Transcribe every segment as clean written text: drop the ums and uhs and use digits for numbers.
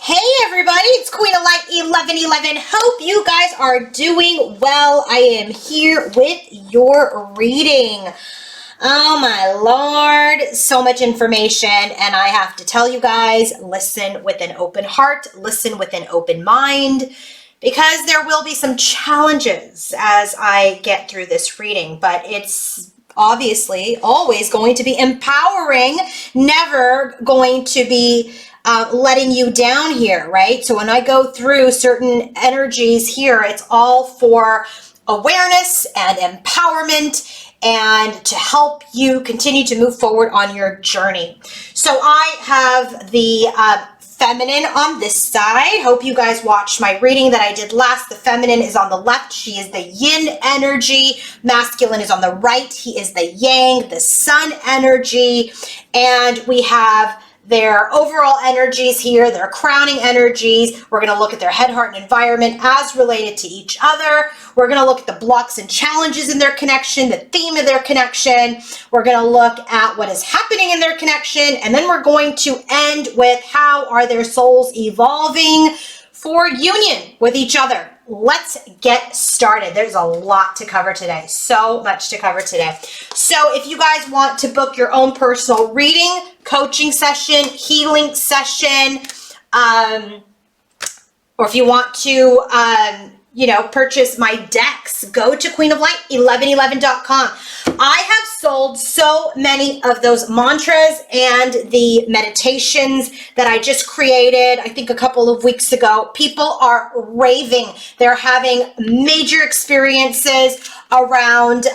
Hey everybody, it's Queen of Light 1111. Hope you guys are doing well. I am here with your reading. Oh my Lord, so much information, and I have to tell you guys, listen with an open heart, listen with an open mind, because there will be some challenges as I get through this reading, but it's obviously always going to be empowering, never going to be letting you down here, right? So when I go through certain energies here, it's all for awareness and empowerment and to help you continue to move forward on your journey. So I have the feminine on this side. Hope you guys watched my reading that I did last. The feminine is on the left. She is the yin energy. Masculine is on the right. He is the yang, the sun energy. And we have their overall energies here, their crowning energies. We're going to look at their head, heart, and environment as related to each other. We're going to look at the blocks and challenges in their connection, the theme of their connection. We're going to look at what is happening in their connection. And then we're going to end with how are their souls evolving for union with each other. Let's get started. There's a lot to cover today. So much to cover today. So if you guys want to book your own personal reading, coaching session, healing session, or if you want to, purchase my decks, go to queenoflight1111.com. I have sold so many of those mantras and the meditations that I just created, I think a couple of weeks ago. People are raving. They're having major experiences around,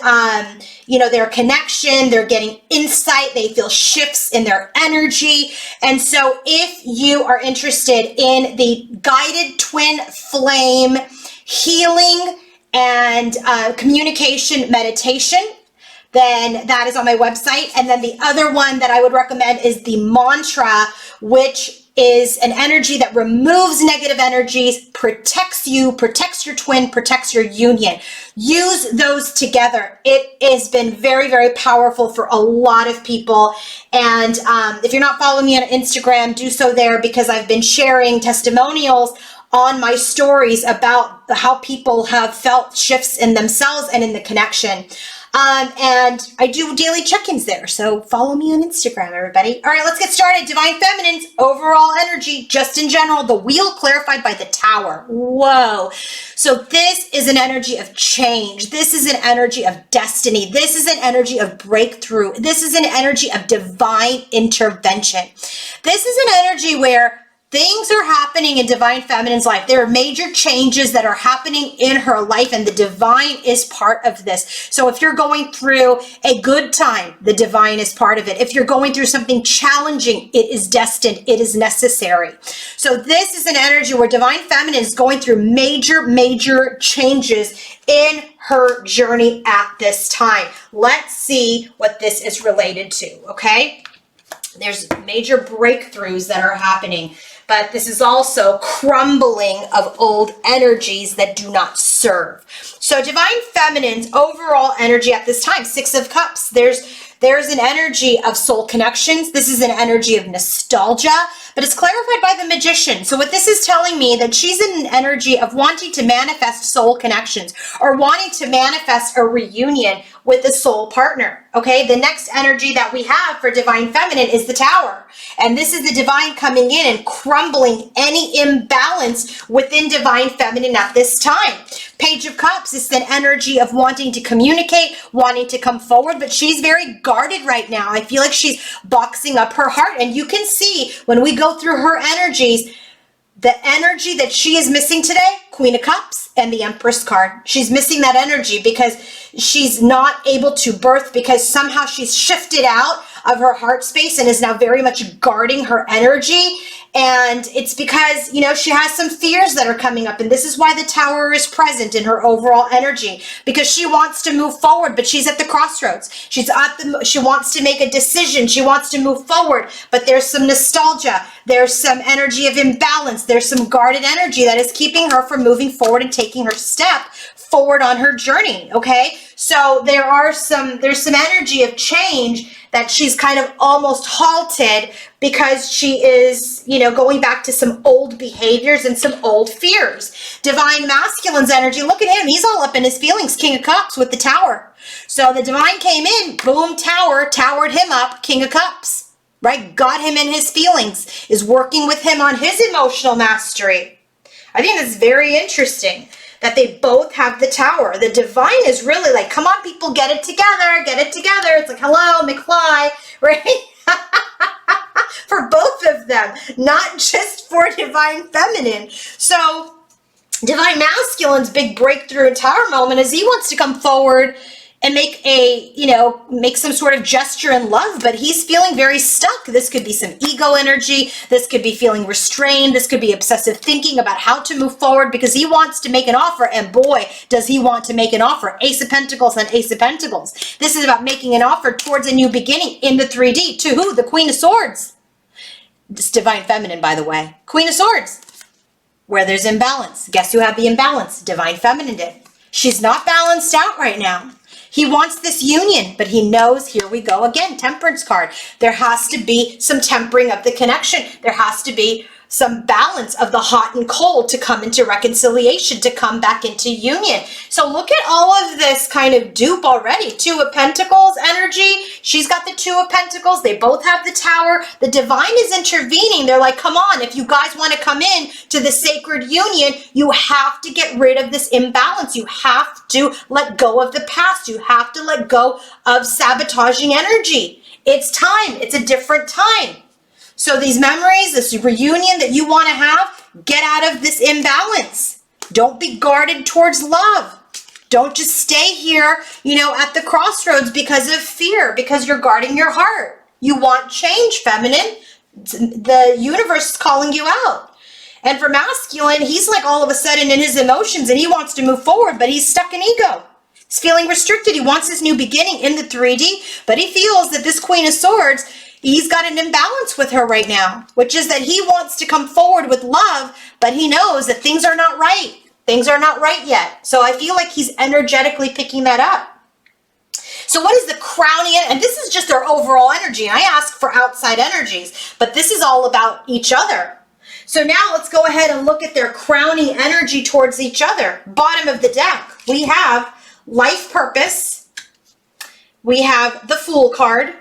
their connection. They're getting insight. They feel shifts in their energy. And so if you are interested in the guided twin flame healing and communication meditation, then that is on my website. And then the other one that I would recommend is the mantra, which is an energy that removes negative energies, protects you, protects your twin, protects your union. Use those together. It has been very, very powerful for a lot of people. And if you're not following me on Instagram, do so there, because I've been sharing testimonials on my stories about how people have felt shifts in themselves and in the connection. And I do daily check-ins there. So follow me on Instagram, everybody. All right, let's get started. Divine Feminine's overall energy, just in general, the wheel clarified by the Tower. Whoa. So this is an energy of change. This is an energy of destiny. This is an energy of breakthrough. This is an energy of divine intervention. This is an energy where things are happening in Divine Feminine's life. There are major changes that are happening in her life, and the divine is part of this. So if you're going through a good time, the divine is part of it. If you're going through something challenging, it is destined, it is necessary. So this is an energy where Divine Feminine is going through major, major changes in her journey at this time. Let's see what this is related to, okay? There's major breakthroughs that are happening. But this is also crumbling of old energies that do not serve. So Divine Feminine's overall energy at this time, Six of Cups, there's an energy of soul connections. This is an energy of nostalgia, but it's clarified by the Magician. So what this is telling me, that she's in an energy of wanting to manifest soul connections or wanting to manifest a reunion with a soul partner. Okay, the next energy that we have for Divine Feminine is the Tower. And this is the divine coming in and crumbling any imbalance within Divine Feminine at this time. Page of Cups is an energy of wanting to communicate, wanting to come forward, but she's very guarded right now. I feel like she's boxing up her heart. And you can see when we go through her energies, the energy that she is missing today, Queen of Cups and the Empress card. She's missing that energy because she's not able to birth, because somehow she's shifted out of her heart space and is now very much guarding her energy. And it's because, she has some fears that are coming up. And this is why the Tower is present in her overall energy, because she wants to move forward, but she's at the crossroads. She wants to make a decision. She wants to move forward, but there's some nostalgia. There's some energy of imbalance. There's some guarded energy that is keeping her from moving forward and taking her step forward on her journey. Okay. So there's some energy of change that she's kind of almost halted because she is, you know, going back to some old behaviors and some old fears. Divine Masculine's energy, look at him. He's all up in his feelings. King of Cups with the Tower. So the Divine came in, boom, Tower, towered him up, King of Cups, right? Got him in his feelings, is working with him on his emotional mastery. I think that's very interesting that they both have the Tower. The Divine is really like, come on, people, get it together, get it together. It's like, hello, McFly, right? For both of them, not just for Divine Feminine. So Divine Masculine's big breakthrough and Tower moment is he wants to come forward and make a, you know, make some sort of gesture in love, but he's feeling very stuck. This could be some ego energy. This could be feeling restrained. This could be obsessive thinking about how to move forward because he wants to make an offer, and boy, does he want to make an offer. Ace of Pentacles and Ace of Pentacles. This is about making an offer towards a new beginning in the 3D. To who? The Queen of Swords. This Divine Feminine, by the way. Queen of Swords. Where there's imbalance. Guess who had the imbalance? Divine Feminine did. She's not balanced out right now. He wants this union, but he knows, here we go again, Temperance card. There has to be some tempering of the connection. There has to be some balance of the hot and cold to come into reconciliation, to come back into union. So look at all of this kind of dupe already. Two of Pentacles energy. She's got the Two of Pentacles. They both have the Tower. The Divine is intervening. They're like, come on, if you guys want to come in to the sacred union, you have to get rid of this imbalance. You have to let go of the past. You have to let go of sabotaging energy. It's time. It's a different time. So these memories, this reunion that you want to have, get out of this imbalance. Don't be guarded towards love. Don't just stay here, you know, at the crossroads because of fear, because you're guarding your heart. You want change, Feminine. The universe is calling you out. And for Masculine, he's like all of a sudden in his emotions and he wants to move forward, but he's stuck in ego. He's feeling restricted. He wants this new beginning in the 3D, but he feels that this Queen of Swords, he's got an imbalance with her right now, which is that he wants to come forward with love, but he knows that things are not right. Things are not right yet. So I feel like he's energetically picking that up. So what is the crowning? And this is just their overall energy. And I ask for outside energies, but this is all about each other. So now let's go ahead and look at their crowning energy towards each other. Bottom of the deck, we have life purpose. We have the Fool card.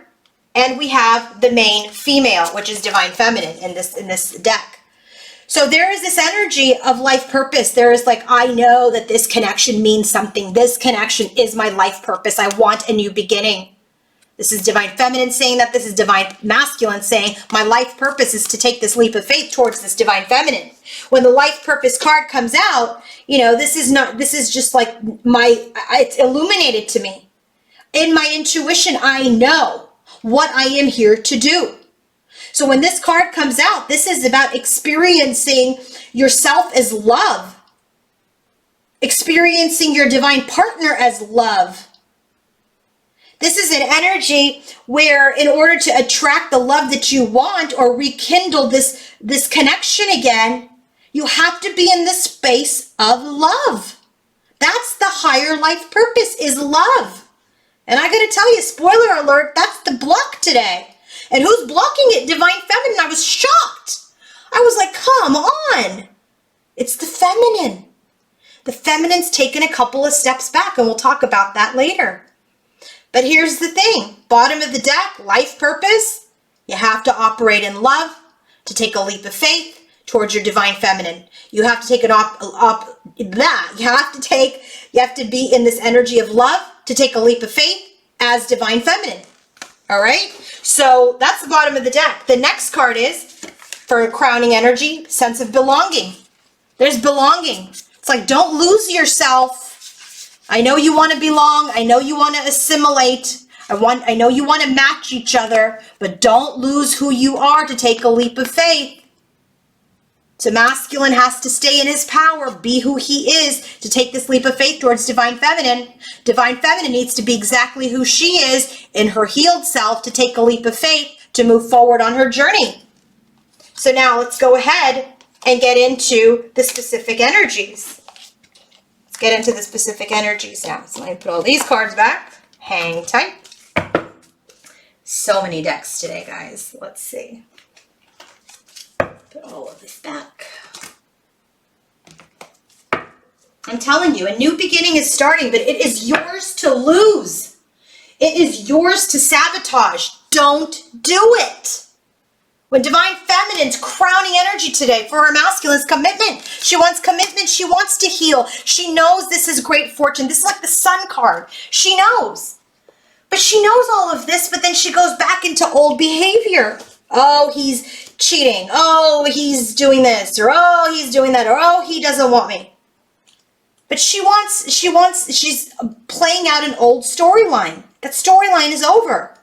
And we have the main female, which is Divine Feminine in this deck. So there is this energy of life purpose. There is like, I know that this connection means something. This connection is my life purpose. I want a new beginning. This is Divine Feminine saying that. This is Divine Masculine saying, my life purpose is to take this leap of faith towards this Divine Feminine. When the life purpose card comes out, you know, this is just like it's illuminated to me. In my intuition, I know what I am here to do. So when this card comes out, this is about experiencing yourself as love, experiencing your divine partner as love. This is an energy where in order to attract the love that you want or rekindle this connection again, you have to be in the space of love. That's the higher life purpose, is love. And I got to tell you, spoiler alert, that's the block today. And who's blocking it? Divine Feminine. I was shocked. I was like, come on. It's the Feminine. The Feminine's taken a couple of steps back, and we'll talk about that later. But here's the thing. Bottom of the deck, life purpose. You have to operate in love to take a leap of faith towards your Divine Feminine. You have to take you have to be in this energy of love to take a leap of faith as Divine Feminine. All right? So that's the bottom of the deck. The next card is, for crowning energy, sense of belonging. There's belonging. It's like, don't lose yourself. I know you want to belong. I know you want to assimilate. I know you want to match each other, but don't lose who you are to take a leap of faith. So Masculine has to stay in his power, be who he is to take this leap of faith towards Divine Feminine. Divine Feminine needs to be exactly who she is in her healed self to take a leap of faith to move forward on her journey. So now let's go ahead and get into the specific energies. Let's get into the specific energies now. So let me put all these cards back. Hang tight. So many decks today, guys. Let's see. Put all of this back. I'm telling you, a new beginning is starting, but it is yours to lose. It is yours to sabotage. Don't do it. When Divine Feminine's crowning energy today for her masculine's commitment. She wants commitment. She wants to heal. She knows this is great fortune. This is like the Sun card. She knows. But she knows all of this, but then she goes back into old behavior. Oh, he's cheating. Oh, he's doing this. Or oh, he's doing that. Or oh, he doesn't want me. But she's playing out an old storyline. That storyline is over.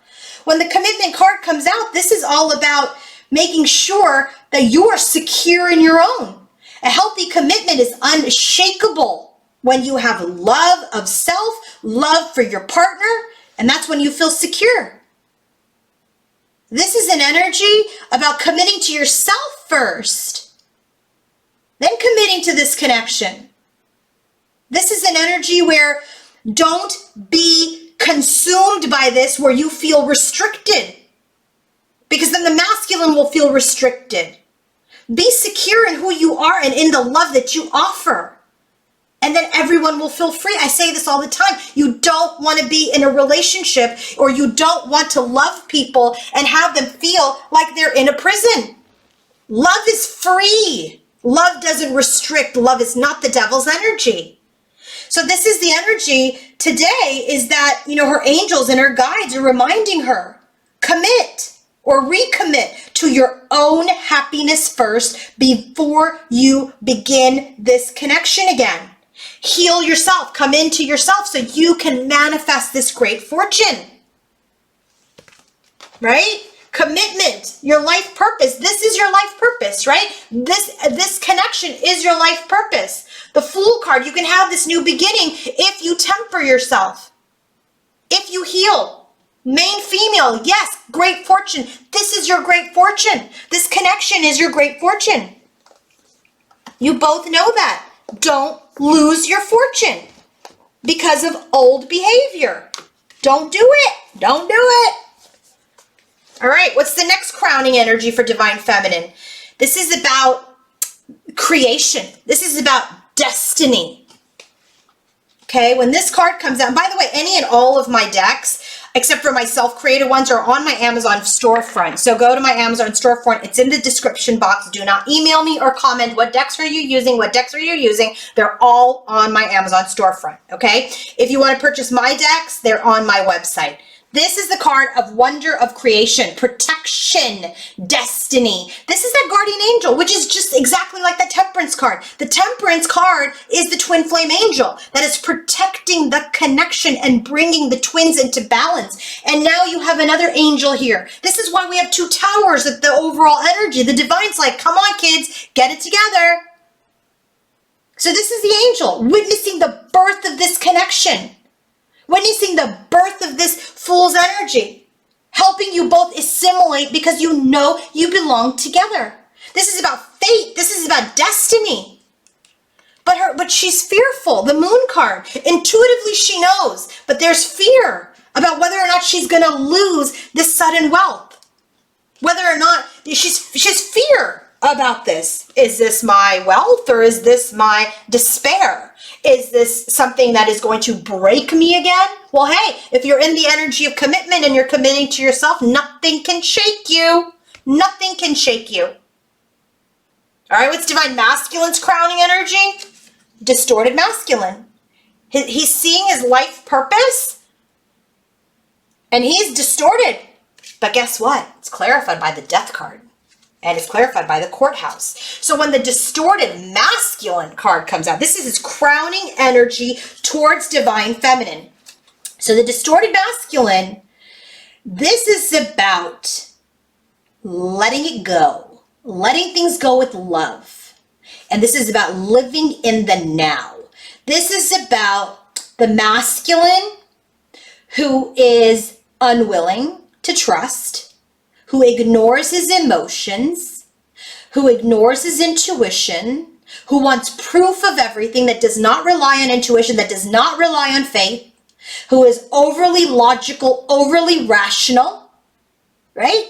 When the commitment card comes out, this is all about making sure that you are secure in your own. A healthy commitment is unshakable when you have love of self, love for your partner, and that's when you feel secure. This is an energy about committing to yourself first, then committing to this connection. This is an energy where don't be consumed by this, where you feel restricted, because then the masculine will feel restricted. Be secure in who you are and in the love that you offer, and then everyone will feel free. I say this all the time. You don't want to be in a relationship, or you don't want to love people and have them feel like they're in a prison. Love is free. Love doesn't restrict. Love is not the devil's energy. So this is the energy today, is that, her angels and her guides are reminding her, commit or recommit to your own happiness first before you begin this connection again. Heal yourself, come into yourself so you can manifest this great fortune. Right? Commitment, your life purpose. This is your life purpose, right? This connection is your life purpose. The Fool card, you can have this new beginning if you temper yourself, if you heal. Main female, yes, great fortune. This is your great fortune. This connection is your great fortune. You both know that. Don't lose your fortune because of old behavior. Don't do it. Don't do it. All right, what's the next crowning energy for Divine Feminine? This is about creation. This is about destiny. Okay, when this card comes out, by the way, any and all of my decks, except for my self-created ones, are on my Amazon storefront. So go to my Amazon storefront. It's in the description box. Do not email me or comment, what decks are you using? What decks are you using? They're all on my Amazon storefront, okay? If you want to purchase my decks, they're on my website. This is the card of wonder of creation, protection, destiny. This is that guardian angel, which is just exactly like the temperance card. The temperance card is the twin flame angel that is protecting the connection and bringing the twins into balance. And now you have another angel here. This is why we have two towers at the overall energy. The divine's like, come on, kids, get it together. So this is the angel witnessing the birth of this connection. Witnessing the birth of this Fool's energy, helping you both assimilate because you know you belong together. This is about fate. This is about destiny. But she's fearful. The Moon card. Intuitively she knows, but there's fear about whether or not she's going to lose this sudden wealth. Whether or not she's fear about this. Is this my wealth, or is this my despair? Is this something that is going to break me again? Well, hey, if you're in the energy of commitment and you're committing to yourself, nothing can shake you. Nothing can shake you. All right, what's Divine Masculine's crowning energy? Distorted masculine. He's seeing his life purpose, and he's distorted. But guess what? It's clarified by the Death card. And it's clarified by the Courthouse. So when the distorted masculine card comes out, this is his crowning energy towards Divine Feminine. So the distorted masculine, this is about letting it go, letting things go with love. And this is about living in the now. This is about the masculine who is unwilling to trust, who ignores his emotions, who ignores his intuition, who wants proof of everything, that does not rely on intuition, that does not rely on faith, who is overly logical, overly rational, right?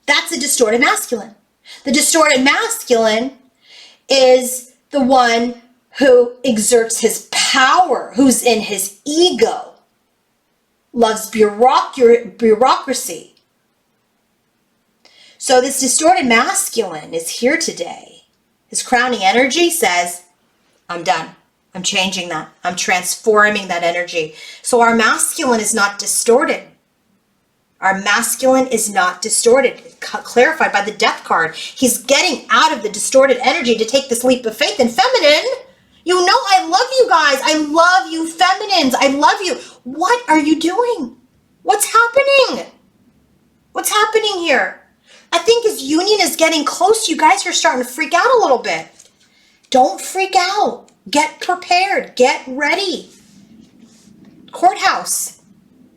That's a distorted masculine. The distorted masculine is the one who exerts his power, who's in his ego, loves bureaucracy. So this distorted masculine is here today. His crowning energy says, I'm done. I'm changing that. I'm transforming that energy. So our masculine is not distorted. Our masculine is not distorted. Clarified by the death card. He's getting out of the distorted energy to take this leap of faith. And feminine, you know I love you guys. I love you feminines. I love you. What are you doing? What's happening? What's happening here? I think his union is getting close. You guys are starting to freak out a little bit. Don't freak out. Get prepared. Get ready. Courthouse.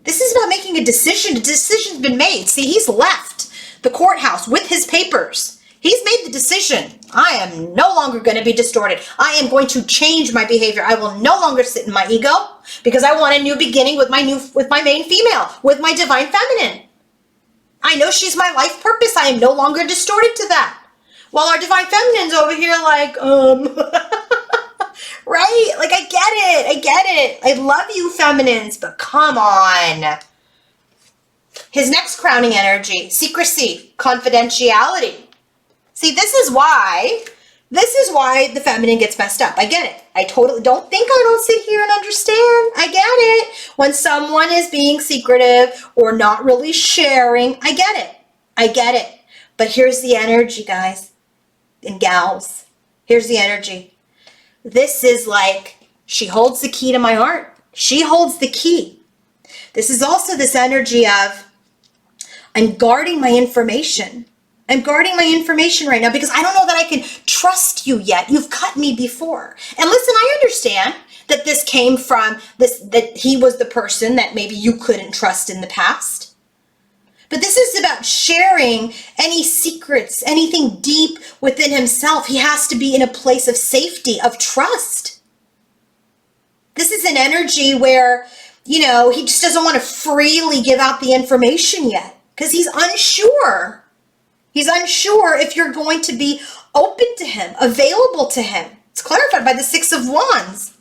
This is about making a decision. The decision's been made. See, he's left the courthouse with his papers. He's made the decision. I am no longer going to be distorted. I am going to change my behavior. I will no longer sit in my ego because I want a new beginning with my main female, with my divine feminine. I know she's my life purpose. I am no longer distorted to that. While our divine feminine's over here like, right? Like, I get it. I love you feminines, but come on. His next crowning energy, secrecy, confidentiality. See, this is why the feminine gets messed up. I get it. I totally don't think I don't sit here and understand. I get it. When someone is being secretive or not really sharing, I get it. But here's the energy, guys and gals. Here's the energy. This is like, she holds the key to my heart. She holds the key. This is also this energy of, I'm guarding my information. I'm guarding my information right now because I don't know that I can trust you yet. You've cut me before. And listen, I understand that this came from this, that he was the person that maybe you couldn't trust in the past. But this is about sharing any secrets, anything deep within himself. He has to be in a place of safety, of trust. This is an energy where, he just doesn't want to freely give out the information yet because he's unsure. He's unsure if you're going to be open to him, available to him. It's clarified by the Six of Wands.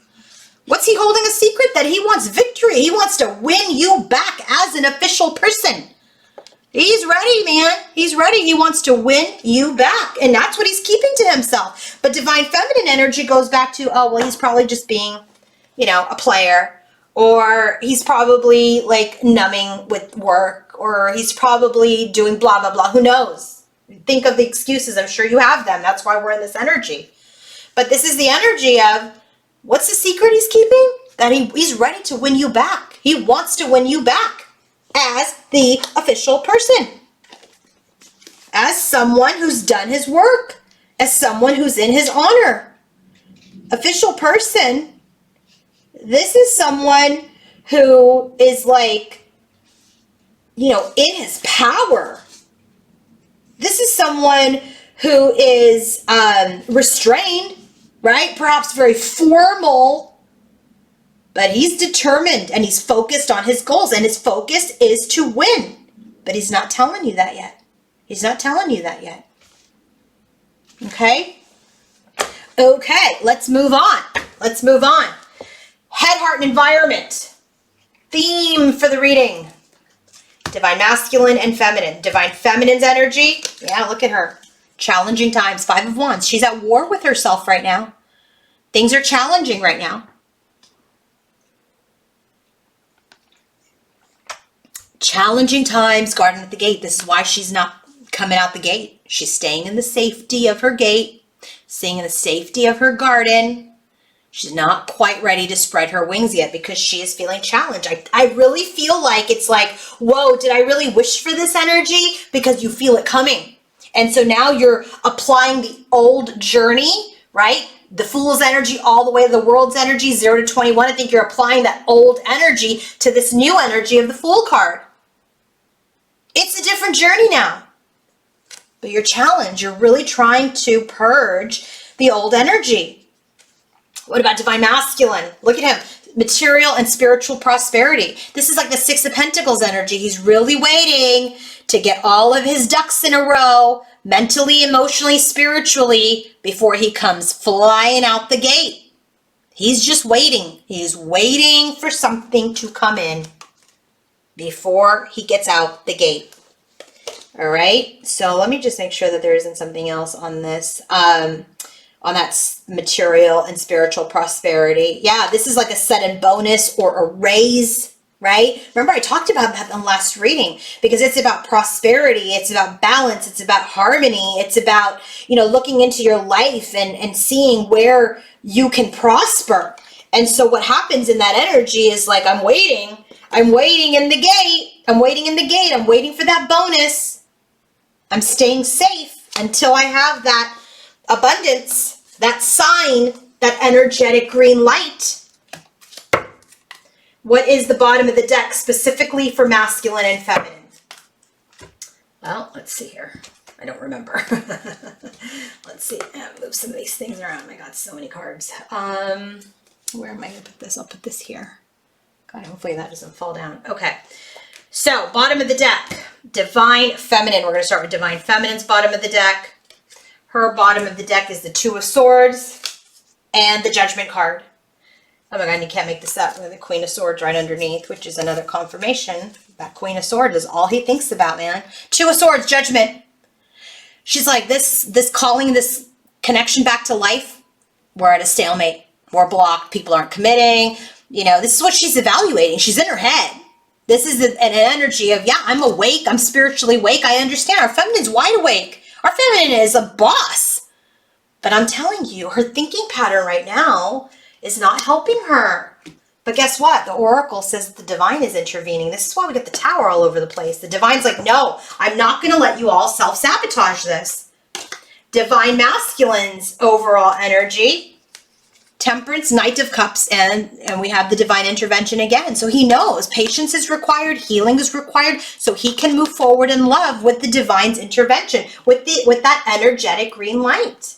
What's he holding a secret? That he wants victory. He wants to win you back as an official person. He's ready, man. He's ready. He wants to win you back. And that's what he's keeping to himself. But divine feminine energy goes back to, he's probably just being, a player. Or he's probably like numbing with work. Or he's probably doing blah, blah, blah. Who knows? Think of the excuses. I'm sure you have them. That's why we're in this energy. But this is the energy of, what's the secret he's keeping? That he's ready to win you back. He wants to win you back. As the official person, as someone who's done his work, as someone who's in his honor. Official person, this is someone who is like, in his power. This is someone who is restrained, right? Perhaps very formal. But he's determined and he's focused on his goals and his focus is to win. But he's not telling you that yet. He's not telling you that yet. Okay? Okay, let's move on. Let's move on. Head, heart, and environment. Theme for the reading. Divine masculine and feminine. Divine feminine's energy. Yeah, look at her. Challenging times. 5 of Wands. She's at war with herself right now. Things are challenging right now. Challenging times, garden at the gate. This is why she's not coming out the gate. She's staying in the safety of her gate, staying in the safety of her garden. She's not quite ready to spread her wings yet because she is feeling challenged. I really feel like it's like, whoa, did I really wish for this energy? Because you feel it coming. And so now you're applying the old journey, right? The Fool's energy all the way to the World's energy, 0 to 21. I think you're applying that old energy to this new energy of the Fool card. It's a different journey now. But you're challenged. You're really trying to purge the old energy. What about divine masculine? Look at him. Material and spiritual prosperity. This is like the 6 of Pentacles energy. He's really waiting to get all of his ducks in a row, mentally, emotionally, spiritually, before he comes flying out the gate. He's just waiting. He's waiting for something to come in before he gets out the gate. All right. So let me just make sure that there isn't something else on this, on that material and spiritual prosperity. Yeah, this is like a sudden bonus or a raise, right? Remember I talked about that in the last reading, because it's about prosperity. It's about balance. It's about harmony. It's about, you know, looking into your life and seeing where you can prosper. And so what happens in that energy is like, I'm waiting in the gate. I'm waiting in the gate. I'm waiting for that bonus. I'm staying safe until I have that abundance, that sign, that energetic green light. What is the bottom of the deck specifically for masculine and feminine? Well, let's see here. I don't remember. Let's see. I'll move some of these things around. I got so many cards. Where am I going to put this? I'll put this here. God, hopefully that doesn't fall down. Okay. So, bottom of the deck, Divine Feminine. We're going to start with Divine Feminine's bottom of the deck. Her bottom of the deck is the Two of Swords and the Judgment card. Oh my God, you can't make this up. With the Queen of Swords right underneath, which is another confirmation. That Queen of Swords is all he thinks about, man. Two of Swords, Judgment. She's like, this calling, this connection back to life, we're at a stalemate. We're blocked. People aren't committing. You know, this is what she's evaluating. She's in her head. This is an energy of, yeah, I'm awake. I'm spiritually awake. I understand. Our feminine's wide awake. Our feminine is a boss. But I'm telling you, her thinking pattern right now is not helping her. But guess what? The Oracle says that the Divine is intervening. This is why we get the Tower all over the place. The Divine's like, no, I'm not going to let you all self-sabotage this. Divine Masculine's overall energy, Temperance, Knight of Cups, and we have the Divine Intervention again. So he knows patience is required, healing is required, so he can move forward in love with the Divine's intervention, with that energetic green light.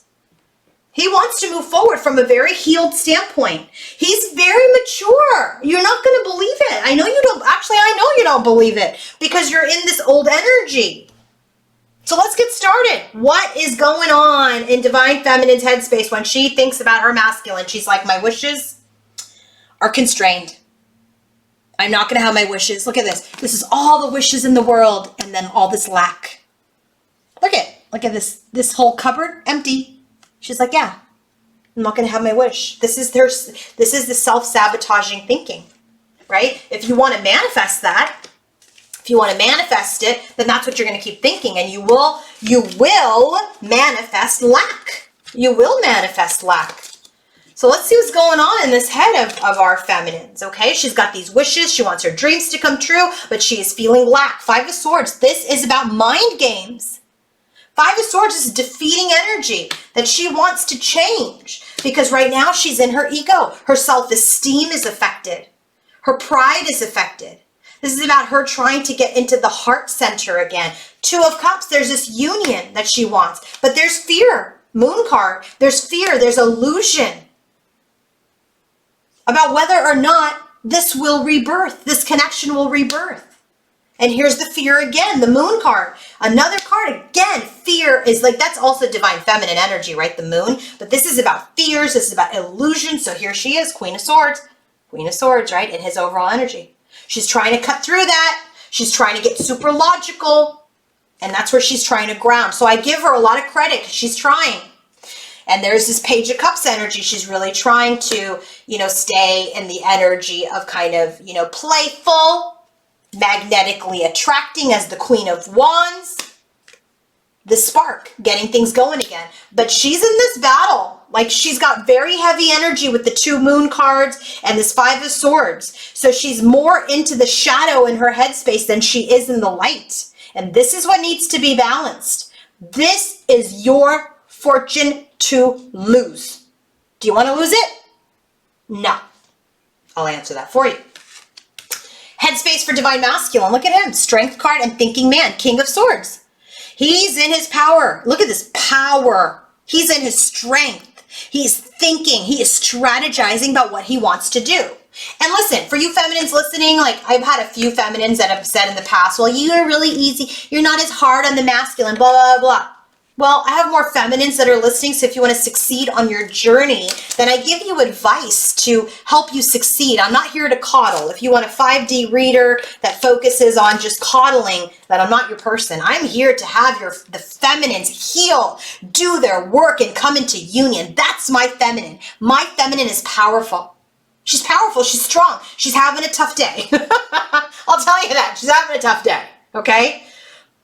He wants to move forward from a very healed standpoint. He's very mature. You're not going to believe it. I know you don't. Actually, I know you don't believe it because you're in this old energy. So let's get started. What is going on in Divine Feminine's headspace when she thinks about her masculine? She's like, my wishes are constrained. I'm not going to have my wishes. Look at this. This is all the wishes in the world and then all this lack. Look at this whole cupboard empty. She's like, yeah, I'm not going to have my wish. This is the self-sabotaging thinking, right? If you want to manifest that, if you want to manifest it, then that's what you're going to keep thinking. And you will manifest lack. You will manifest lack. So let's see what's going on in this head of our feminines, okay? She's got these wishes. She wants her dreams to come true, but she is feeling lack. Five of Swords. This is about mind games. Five of Swords is defeating energy that she wants to change because right now she's in her ego. Her self-esteem is affected. Her pride is affected. This is about her trying to get into the heart center again. Two of Cups, there's this union that she wants, but there's fear. Moon card, there's fear, there's illusion about whether or not this will rebirth, this connection will rebirth. And here's the fear again, the Moon card. Another card, again, fear is like, that's also Divine Feminine energy, right? The Moon. But this is about fears, this is about illusion. So here she is, Queen of Swords, right? In his overall energy. She's trying to cut through that. She's trying to get super logical. And that's where she's trying to ground. So I give her a lot of credit. She's trying. And there's this Page of Cups energy. She's really trying to, stay in the energy of kind of, playful, magnetically attracting as the Queen of Wands. The spark, getting things going again. But she's in this battle. Like she's got very heavy energy with the two Moon cards and this Five of Swords. So she's more into the shadow in her headspace than she is in the light. And this is what needs to be balanced. This is your fortune to lose. Do you want to lose it? No. I'll answer that for you. Headspace for Divine Masculine. Look at him. Strength card and Thinking Man. King of Swords. He's in his power. Look at this power. He's in his strength. He's thinking. He is strategizing about what he wants to do. And listen, for you feminines listening, like I've had a few feminines that have said in the past, well, you're really easy. You're not as hard on the masculine, blah, blah, blah. Well, I have more feminines that are listening, so if you want to succeed on your journey, then I give you advice to help you succeed. I'm not here to coddle. If you want a 5D reader that focuses on just coddling, then I'm not your person. I'm here to have the feminines heal, do their work, and come into union. That's my feminine. My feminine is powerful. She's powerful. She's strong. She's having a tough day. I'll tell you that. She's having a tough day, okay?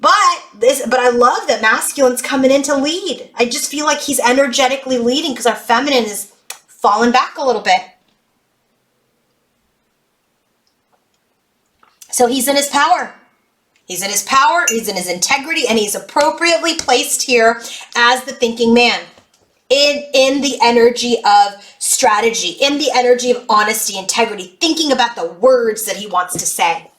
But I love that masculine's coming in to lead. I just feel like he's energetically leading because our feminine is falling back a little bit. So he's in his power. He's in his power, he's in his integrity, and he's appropriately placed here as the thinking man. In the energy of strategy, in the energy of honesty, integrity, thinking about the words that he wants to say.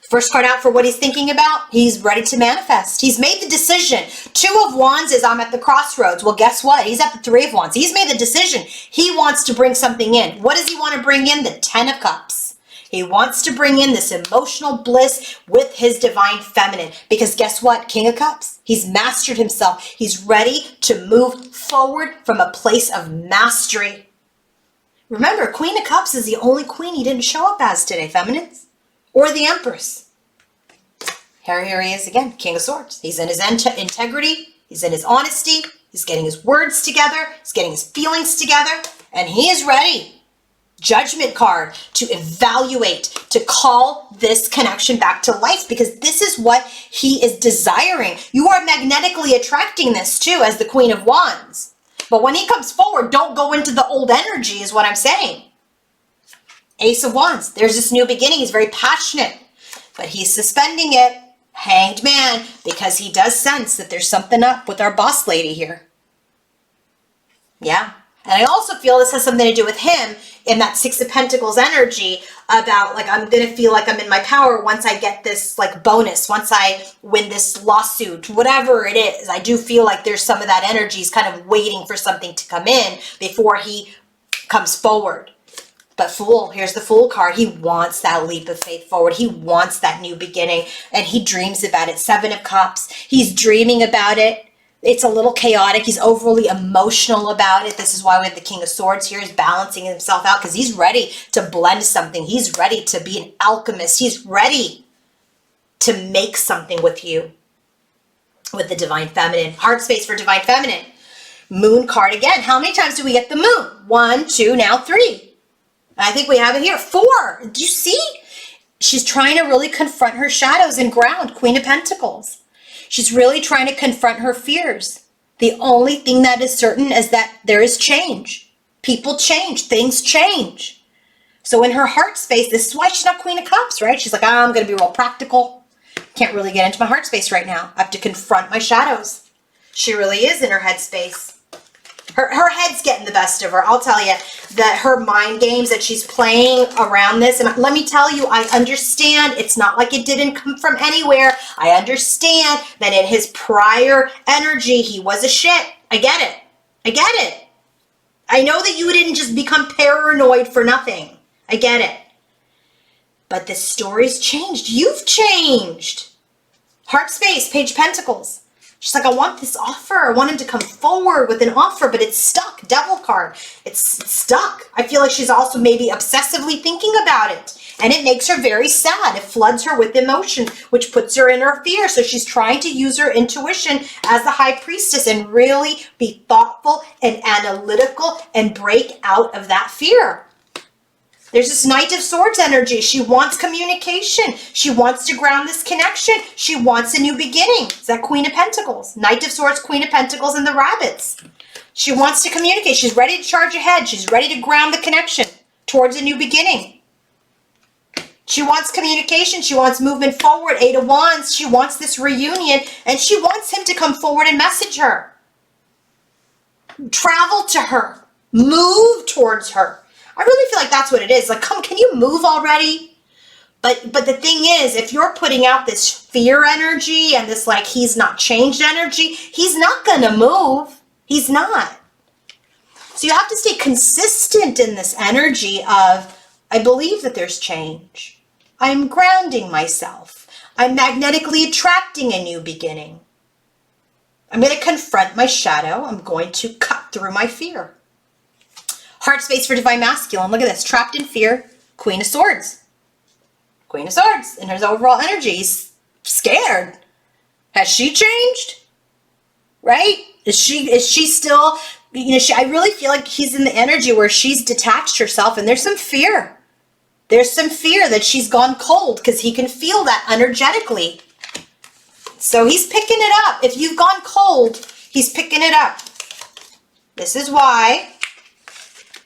First card out for what he's thinking about, he's ready to manifest. He's made the decision. 2 of Wands is I'm at the crossroads. Well, guess what? He's at the 3 of Wands. He's made the decision. He wants to bring something in. What does he want to bring in? The 10 of Cups. He wants to bring in this emotional bliss with his divine feminine. Because guess what? King of Cups. He's mastered himself. He's ready to move forward from a place of mastery. Remember, Queen of Cups is the only queen he didn't show up as today, feminines. Or the Empress. Here he is again, King of Swords. He's in his integrity. He's in his honesty. He's getting his words together. He's getting his feelings together. And he is ready. Judgment card to evaluate, to call this connection back to life, because this is what he is desiring. You are magnetically attracting this too as the Queen of Wands. But when he comes forward, don't go into the old energy is what I'm saying. Ace of Wands, there's this new beginning. He's very passionate, but he's suspending it. Hanged Man, because he does sense that there's something up with our boss lady here. Yeah. And I also feel this has something to do with him in that 6 of Pentacles energy about like, I'm going to feel like I'm in my power once I get this like bonus, once I win this lawsuit, whatever it is. I do feel like there's some of that energy. He's kind of waiting for something to come in before he comes forward. But Fool, here's the Fool card. He wants that leap of faith forward. He wants that new beginning, and he dreams about it. 7 of Cups, he's dreaming about it. It's a little chaotic. He's overly emotional about it. This is why we have the King of Swords here. He's balancing himself out because he's ready to blend something. He's ready to be an alchemist. He's ready to make something with you, with the Divine Feminine. Heart space for Divine Feminine. Moon card again. How many times do we get the moon? 1, 2, now 3. I think we have it here. 4. Do you see? She's trying to really confront her shadows and ground. Queen of Pentacles. She's really trying to confront her fears. The only thing that is certain is that there is change. People change. Things change. So in her heart space, this is why she's not Queen of Cups, right? She's like, I'm going to be real practical. Can't really get into my heart space right now. I have to confront my shadows. She really is in her head space. Her head's getting the best of her. I'll tell you that her mind games that she's playing around this. And let me tell you, I understand. It's not like it didn't come from anywhere. I understand that in his prior energy, he was a shit. I get it. I get it. I know that you didn't just become paranoid for nothing. I get it. But the story's changed. You've changed. Heart space, Page of Pentacles. She's like, I want this offer. I want him to come forward with an offer, but it's stuck. Devil card. It's stuck. I feel like she's also maybe obsessively thinking about it. And it makes her very sad. It floods her with emotion, which puts her in her fear. So she's trying to use her intuition as the High Priestess and really be thoughtful and analytical and break out of that fear. There's this Knight of Swords energy. She wants communication. She wants to ground this connection. She wants a new beginning. It's that Queen of Pentacles. Knight of Swords, Queen of Pentacles, and the rabbits. She wants to communicate. She's ready to charge ahead. She's ready to ground the connection towards a new beginning. She wants communication. She wants movement forward. 8 of Wands. She wants this reunion, and she wants him to come forward and message her. Travel to her. Move towards her. I really feel like that's what it is. Like, come, can you move already? But the thing is, if you're putting out this fear energy and this like he's not changed energy, he's not going to move. He's not. So you have to stay consistent in this energy of I believe that there's change. I'm grounding myself. I'm magnetically attracting a new beginning. I'm going to confront my shadow. I'm going to cut through my fear. Heart space for Divine Masculine. Look at this. Trapped in fear. Queen of Swords. Queen of Swords. And his overall energy. He's scared. Has she changed? Right? Is she still, I really feel like he's in the energy where she's detached herself, and there's some fear. There's some fear that she's gone cold, because he can feel that energetically. So he's picking it up. If you've gone cold, he's picking it up. This is why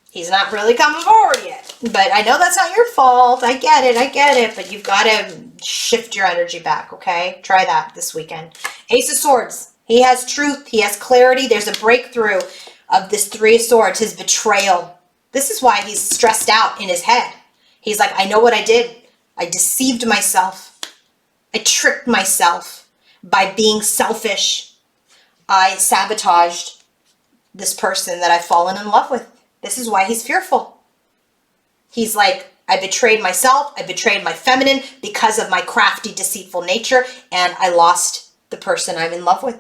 he's not really coming forward yet. But I know that's not your fault. I get it. But you've got to shift your energy back, okay? Try that this weekend. Ace of Swords. He has truth. He has clarity. There's a breakthrough of this Three of Swords, his betrayal. This is why he's stressed out in his head. He's like, I know what I did. I deceived myself. I tricked myself by being selfish. I sabotaged this person that I've fallen in love with. This is why he's fearful. He's like, I betrayed myself. I betrayed my feminine because of my crafty, deceitful nature, and I lost the person I'm in love with.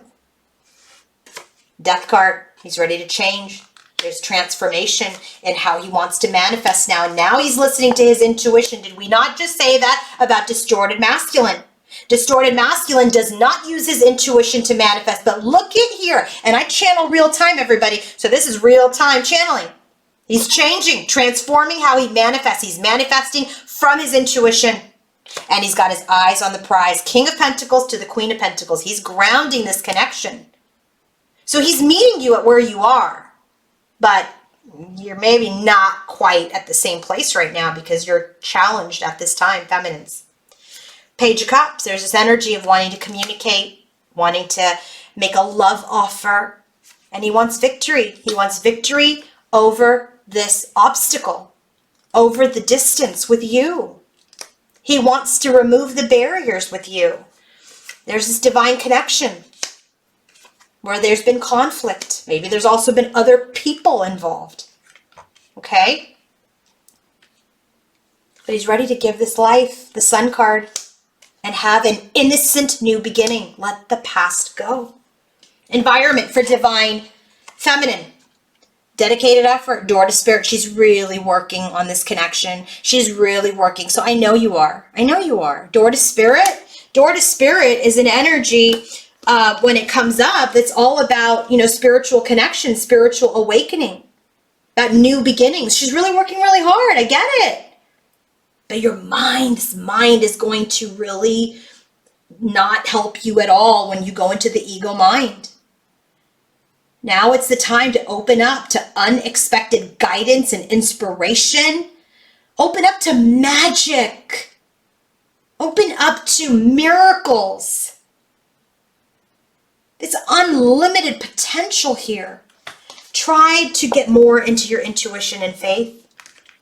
Death card. He's ready to change. There's transformation in how he wants to manifest now. And now he's listening to his intuition. Did we not just say that about distorted masculine? Distorted masculine does not use his intuition to manifest. But look at here. And I channel real time, everybody. So this is real time channeling. He's changing, transforming how he manifests. He's manifesting from his intuition. And he's got his eyes on the prize. King of Pentacles to the Queen of Pentacles. He's grounding this connection. So he's meeting you at where you are. But you're maybe not quite at the same place right now because you're challenged at this time, feminines. Page of Cups. There's this energy of wanting to communicate, wanting to make a love offer. And he wants victory. He wants victory over this obstacle, over the distance with you. He wants to remove the barriers with you. There's this divine connection where there's been conflict. Maybe there's also been other people involved. Okay? But he's ready to give this life, the Sun card, and have an innocent new beginning. Let the past go. Environment for Divine Feminine. Dedicated effort, door to spirit. She's really working on this connection. She's really working. So I know you are. I know you are. Door to spirit. Door to spirit is an energy when it comes up that's all about, spiritual connection, spiritual awakening, that new beginnings. She's really working really hard. I get it. But your mind, this mind is going to really not help you at all when you go into the ego mind. Now it's the time to open up to unexpected guidance and inspiration. Open up to magic. Open up to miracles. It's unlimited potential here. Try to get more into your intuition and faith.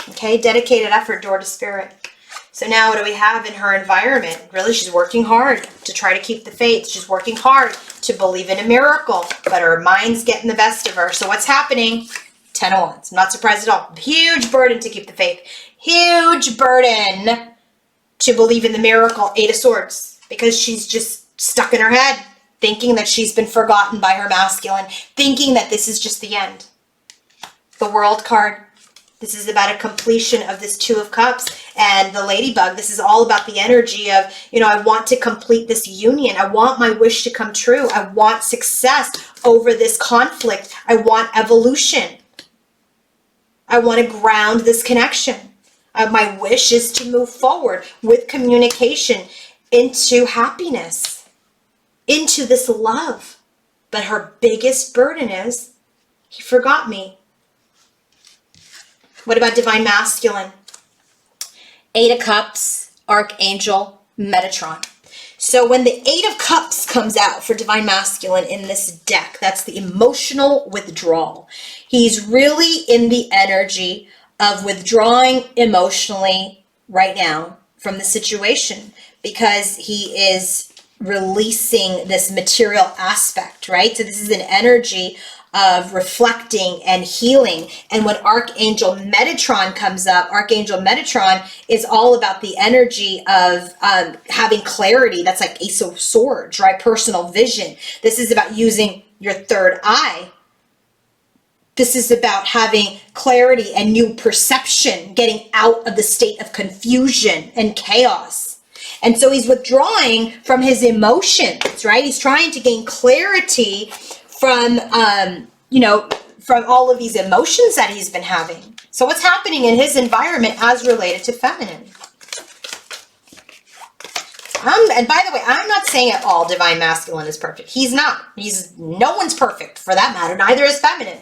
Okay, dedicated effort, door to spirit. So now what do we have in her environment? Really, she's working hard to try to keep the faith. She's working hard to believe in a miracle, but her mind's getting the best of her. So what's happening? 10 of Wands. I'm not surprised at all. Huge burden to keep the faith. Huge burden to believe in the miracle. 8 of Swords. Because she's just stuck in her head, thinking that she's been forgotten by her masculine, thinking that this is just the end. The World card. This is about a completion of this 2 of Cups and the Ladybug. This is all about the energy of, I want to complete this union. I want my wish to come true. I want success over this conflict. I want evolution. I want to ground this connection. My wish is to move forward with communication into happiness, into this love. But her biggest burden is, he forgot me. What about Divine Masculine? 8 of Cups, Archangel Metatron. So when the 8 of Cups comes out for Divine Masculine in this deck, that's the emotional withdrawal. He's really in the energy of withdrawing emotionally right now from the situation because he is releasing this material aspect, right? So this is an energy of reflecting and healing. And when Archangel Metatron comes up, Archangel Metatron is all about the energy of having clarity. That's like Ace of Swords, right? Personal vision. This is about using your third eye. This is about having clarity and new perception, getting out of the state of confusion and chaos. And so he's withdrawing from his emotions, right? He's trying to gain clarity from, from all of these emotions that he's been having. So what's happening in his environment as related to feminine? And by the way, I'm not saying at all divine masculine is perfect. He's not. No one's perfect for that matter. Neither is feminine.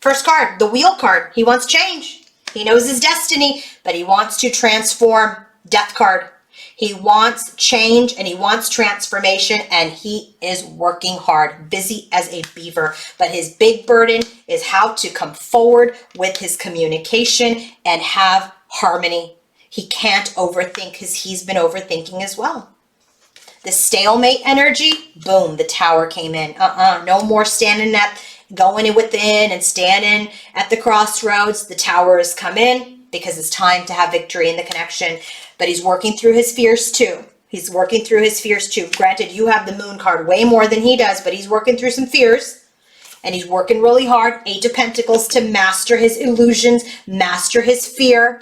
First card, the wheel card. He wants change. He knows his destiny, but he wants to transform. Death card. He wants change and he wants transformation, and he is working hard, busy as a beaver. But his big burden is how to come forward with his communication and have harmony. He can't overthink because he's been overthinking as well. The stalemate energy, boom, the tower came in. No more standing going in within and standing at the crossroads. The tower has come in because it's time to have victory in the connection. But he's working through his fears too. He's working through his fears too. Granted, you have the moon card way more than he does, but he's working through some fears. And he's working really hard. 8 of Pentacles to master his illusions, master his fear.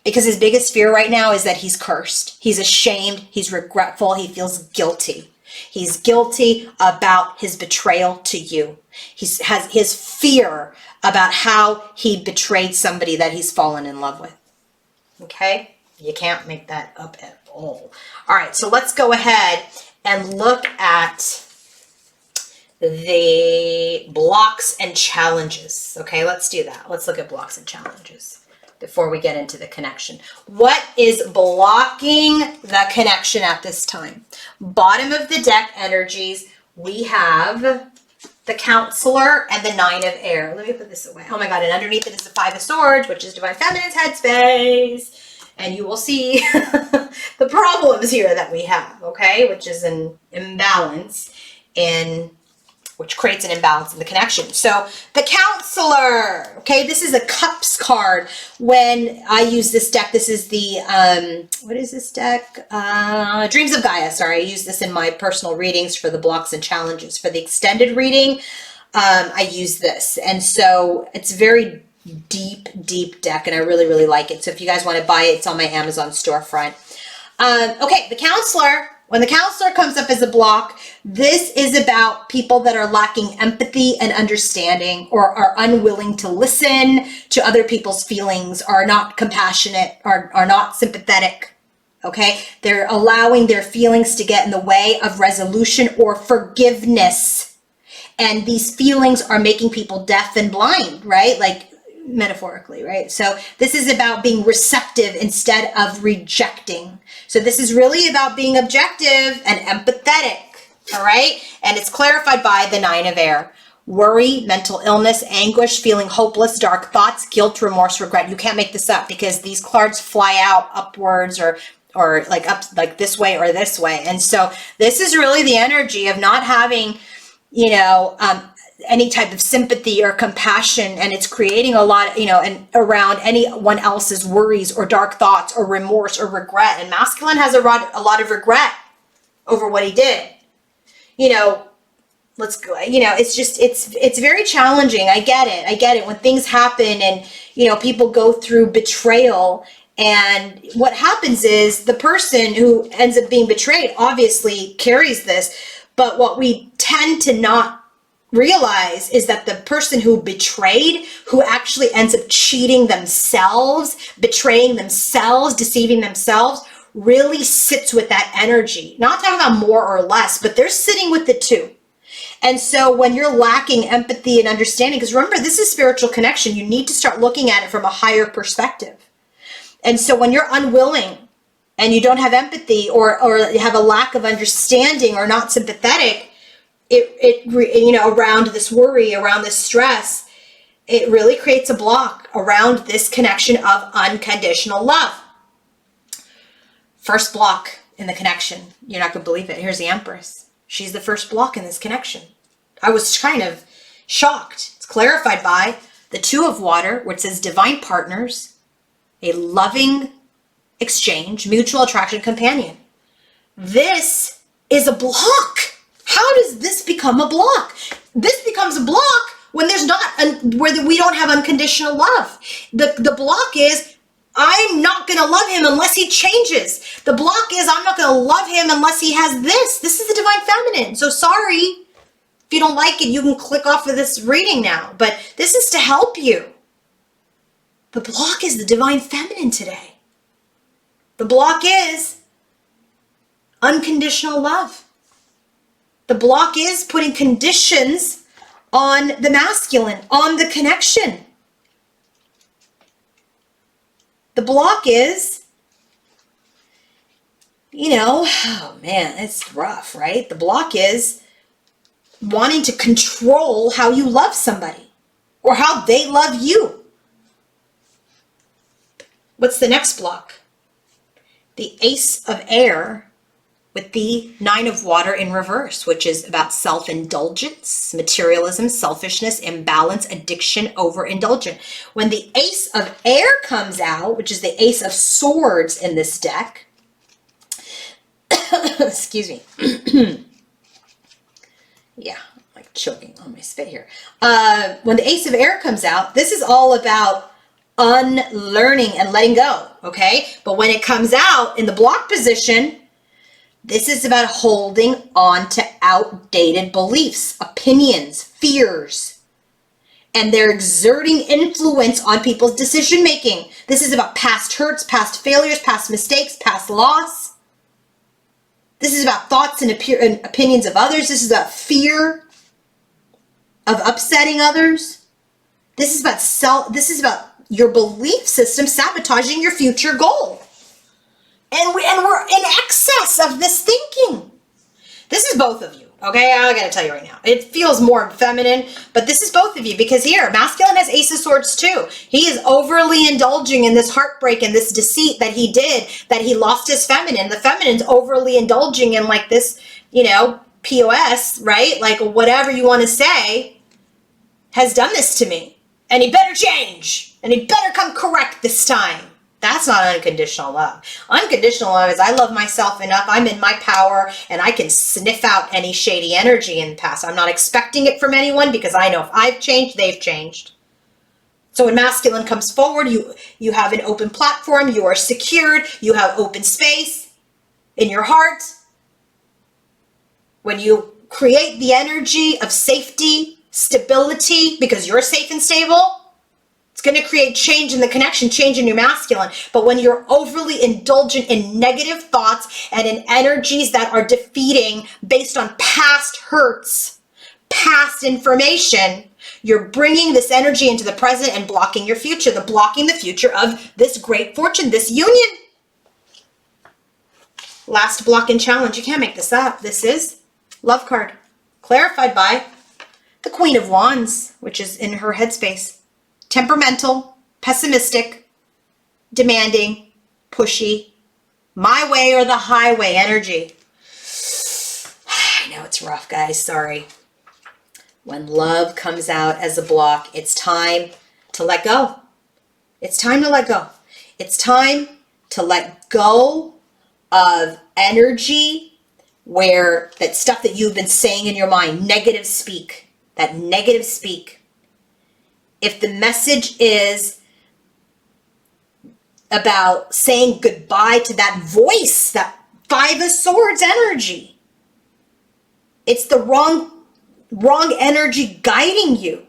Because his biggest fear right now is that he's cursed. He's ashamed. He's regretful. He feels guilty. He's guilty about his betrayal to you. He has his fear about how he betrayed somebody that he's fallen in love with. Okay? You can't make that up at all. All right, so let's go ahead and look at the blocks and challenges. Okay, let's do that. Let's look at blocks and challenges before we get into the connection. What is blocking the connection at this time? Bottom of the deck energies, we have the Counselor and the 9 of Air. Let me put this away. Oh my God, and underneath it is the 5 of Swords, which is Divine Feminine's headspace. And you will see the problems here that we have, okay? Which is an imbalance which creates an imbalance in the connection. So the Counselor, okay, this is a Cups card. When I use this deck, this is the, what is this deck? Dreams of Gaia, sorry. I use this in my personal readings for the blocks and challenges. For the extended reading, I use this. And so it's very deep deck, and I really, really like it. So if you guys want to buy it, it's on my Amazon storefront. Okay, the Counselor. When the Counselor comes up as a block, this is about people that are lacking empathy and understanding, or are unwilling to listen to other people's feelings, are not compassionate, are not sympathetic. Okay, they're allowing their feelings to get in the way of resolution or forgiveness. And these feelings are making people deaf and blind, right? Like metaphorically, right? So this is about being receptive instead of rejecting. So this is really about being objective and empathetic, all right? And it's clarified by the 9 of Air. Worry, mental illness, anguish, feeling hopeless, dark thoughts, guilt, remorse, regret. You can't make this up because these cards fly out upwards or like up like this way or this way. And so this is really the energy of not having, any type of sympathy or compassion, and it's creating a lot, and around anyone else's worries or dark thoughts or remorse or regret. And masculine has a lot of regret over what he did. Let's go. It's very challenging. I get it. When things happen and people go through betrayal, and what happens is the person who ends up being betrayed obviously carries this, but what we tend to not realize is that the person who betrayed, who actually ends up cheating themselves, betraying themselves, deceiving themselves, really sits with that energy. Not talking about more or less, but they're sitting with it too. And so when you're lacking empathy and understanding, because remember, this is spiritual connection, you need to start looking at it from a higher perspective. And so when you're unwilling and you don't have empathy, or you have a lack of understanding, or not sympathetic, around this worry, around this stress, it really creates a block around this connection of unconditional love. First block in the connection. You're not going to believe it. Here's the Empress. She's the first block in this connection. I was kind of, Shocked. It's clarified by the Two of Water, where it says divine partners, a loving exchange, mutual attraction, companion. This is a block. How does this become a block? This becomes a block when there's not, where we don't have unconditional love. The block is, I'm not going to love him unless he changes. The block is, I'm not going to love him unless he has this. This is the divine feminine. So sorry. If you don't like it, you can click off of this reading now. But this is to help you. The block is the divine feminine today. The block is unconditional love. The block is putting conditions on the masculine, on the connection. The block is, oh man, it's rough, right? The block is wanting to control how you love somebody or how they love you. What's the next block? The Ace of Air with the Nine of Water in reverse, which is about self-indulgence, materialism, selfishness, imbalance, addiction, overindulgent. When the Ace of Air comes out, which is the Ace of Swords in this deck, excuse me. Yeah, I'm like choking on my spit here. When the Ace of Air comes out, this is all about unlearning and letting go, okay? But when it comes out in the block position, this is about holding on to outdated beliefs, opinions, fears, and they're exerting influence on people's decision making. This is about past hurts, past failures, past mistakes, past loss. This is about thoughts and opinions of others. This is about fear of upsetting others. This is about your belief system sabotaging your future goal. And we're in excess of this thinking. This is both of you, okay? I gotta tell you right now. It feels more feminine, but this is both of you because here, masculine has Ace of Swords too. He is overly indulging in this heartbreak and this deceit that he did, that he lost his feminine. The feminine's overly indulging in like this, POS, right? Like whatever you want to say has done this to me. And he better change. And he better come correct this time. That's not unconditional love. Unconditional love is I love myself enough, I'm in my power, and I can sniff out any shady energy in the past. I'm not expecting it from anyone because I know if I've changed, they've changed. So when masculine comes forward, you have an open platform, you are secured, you have open space in your heart. When you create the energy of safety, stability, because you're safe and stable, it's going to create change in the connection, change in your masculine. But when you're overly indulgent in negative thoughts and in energies that are defeating based on past hurts, past information, you're bringing this energy into the present and blocking your future, blocking the future of this great fortune, this union. Last block and challenge. You can't make this up. This is love card, clarified by the Queen of Wands, which is in her headspace. Temperamental, pessimistic, demanding, pushy, my way or the highway energy. I know it's rough, guys. Sorry. When love comes out as a block, it's time to let go. It's time to let go. It's time to let go of energy where that stuff that you've been saying in your mind, negative speak, that negative speak. If the message is about saying goodbye to that voice, that Five of Swords energy, it's the wrong energy guiding you.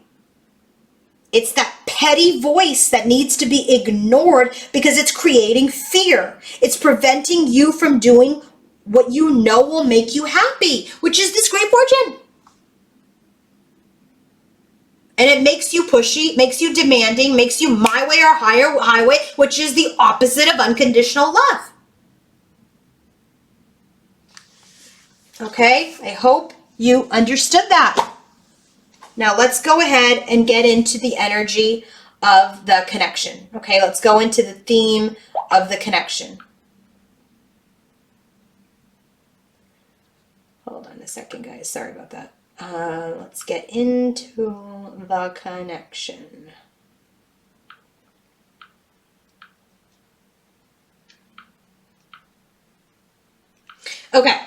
It's that petty voice that needs to be ignored because it's creating fear. It's preventing you from doing what you know will make you happy, which is this great fortune. And it makes you pushy, makes you demanding, makes you my way or highway, which is the opposite of unconditional love. Okay, I hope you understood that. Now let's go ahead and get into the energy of the connection. Okay, let's go into the theme of the connection. Hold on a second, guys. Sorry about that. Let's get into the connection. Okay,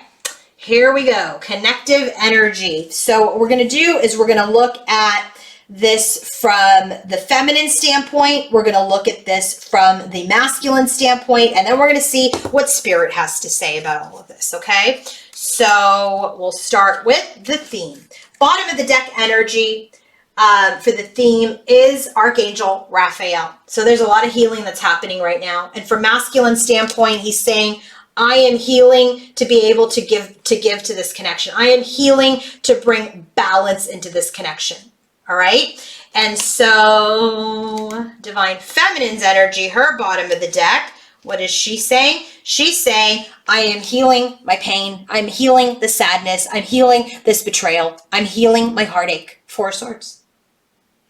here we go. Connective energy. So what we're going to do is we're going to look at this from the feminine standpoint. We're going to look at this from the masculine standpoint, and then we're going to see what spirit has to say about all of this, okay? So we'll start with the theme. Bottom of the deck energy for the theme is Archangel Raphael. So there's a lot of healing that's happening right now. And from masculine standpoint, he's saying, I am healing to be able to give to this connection. I am healing to bring balance into this connection. All right. And so divine feminine's energy, her bottom of the deck, what is she saying? She's saying, I am healing my pain. I'm healing the sadness. I'm healing this betrayal. I'm healing my heartache. 4 of Swords.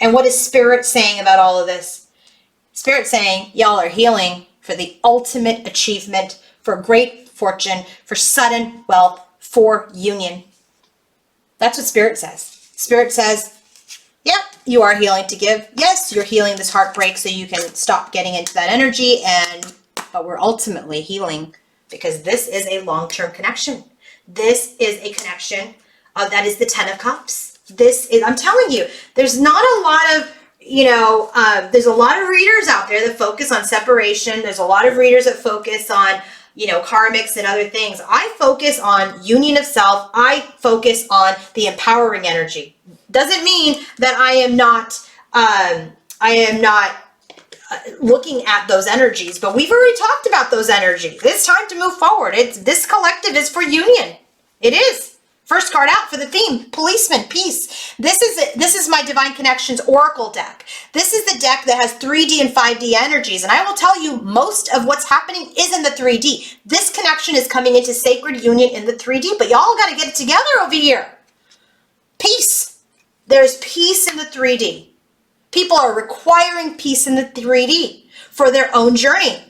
And what is Spirit saying about all of this? Spirit saying, y'all are healing for the ultimate achievement, for great fortune, for sudden wealth, for union. That's what Spirit says. Spirit says, yep, you are healing to give. Yes, you're healing this heartbreak so you can stop getting into that energy, but we're ultimately healing because this is a long-term connection. This is a connection that is the 10 of Cups. This is, I'm telling you, there's not a lot of, there's a lot of readers out there that focus on separation. There's a lot of readers that focus on, karmics and other things. I focus on union of self. I focus on the empowering energy. Doesn't mean that I am not looking at those energies, but we've already talked about those energies. It's time to move forward. This collective is for union. It is. First card out for the theme, Policeman, Peace. This is my Divine Connections Oracle deck. This is the deck that has 3D and 5D energies, and I will tell you most of what's happening is in the 3D. This connection is coming into sacred union in the 3D, but y'all got to get it together over here. Peace. There's peace in the 3D. People are requiring peace in the 3D for their own journey.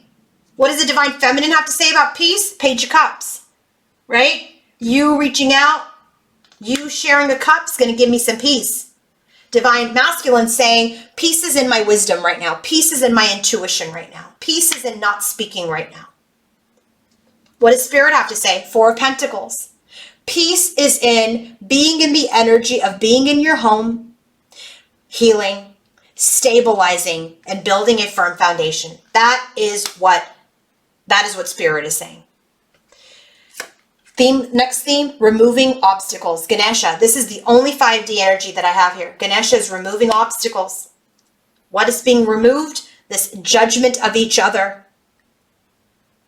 What does the Divine Feminine have to say about peace? Page of Cups, right? You reaching out, you sharing the cups, going to give me some peace. Divine Masculine saying, peace is in my wisdom right now. Peace is in my intuition right now. Peace is in not speaking right now. What does Spirit have to say? 4 of Pentacles. Peace is in being in the energy of being in your home, healing, stabilizing, and building a firm foundation. That is what Spirit is saying. Next theme, removing obstacles. Ganesha. This is the only 5D energy that I have here. Ganesha is removing obstacles. What is being removed? This judgment of each other.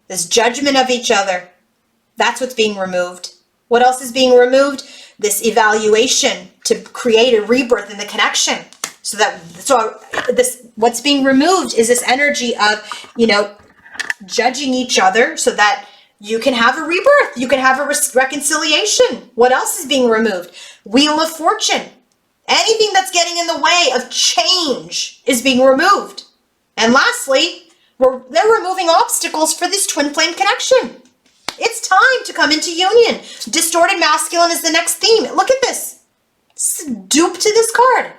This judgment of each other. That's what's being removed. What else is being removed? This evaluation to create a rebirth in the connection. What's being removed is this energy of, judging each other so that you can have a rebirth. You can have a reconciliation. What else is being removed? Wheel of Fortune. Anything that's getting in the way of change is being removed. And lastly, they're removing obstacles for this twin flame connection. It's time to come into union. Distorted Masculine is the next theme. Look at this. It's a dupe to this card.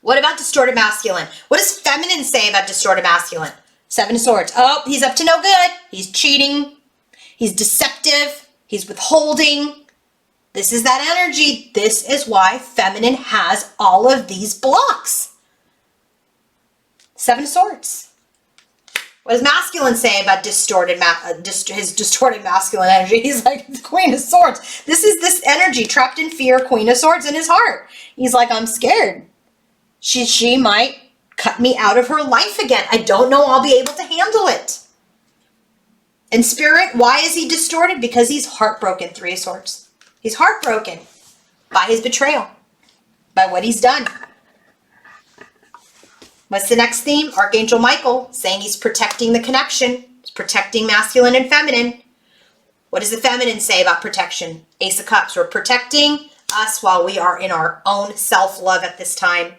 What about Distorted Masculine? What does Feminine say about Distorted Masculine? 7 of Swords. Oh, he's up to no good. He's cheating. He's deceptive. He's withholding. This is that energy. This is why Feminine has all of these blocks. 7 of Swords. What does Masculine say about his distorted masculine energy? He's like the Queen of Swords. This is this energy trapped in fear, Queen of Swords in his heart. He's like, I'm scared. She might cut me out of her life again. I don't know I'll be able to handle it. And Spirit, why is he distorted? Because he's heartbroken, 3 of Swords. He's heartbroken by his betrayal, by what he's done. What's the next theme? Archangel Michael saying he's protecting the connection. He's protecting masculine and feminine. What does the feminine say about protection? Ace of Cups. We're protecting us while we are in our own self-love at this time.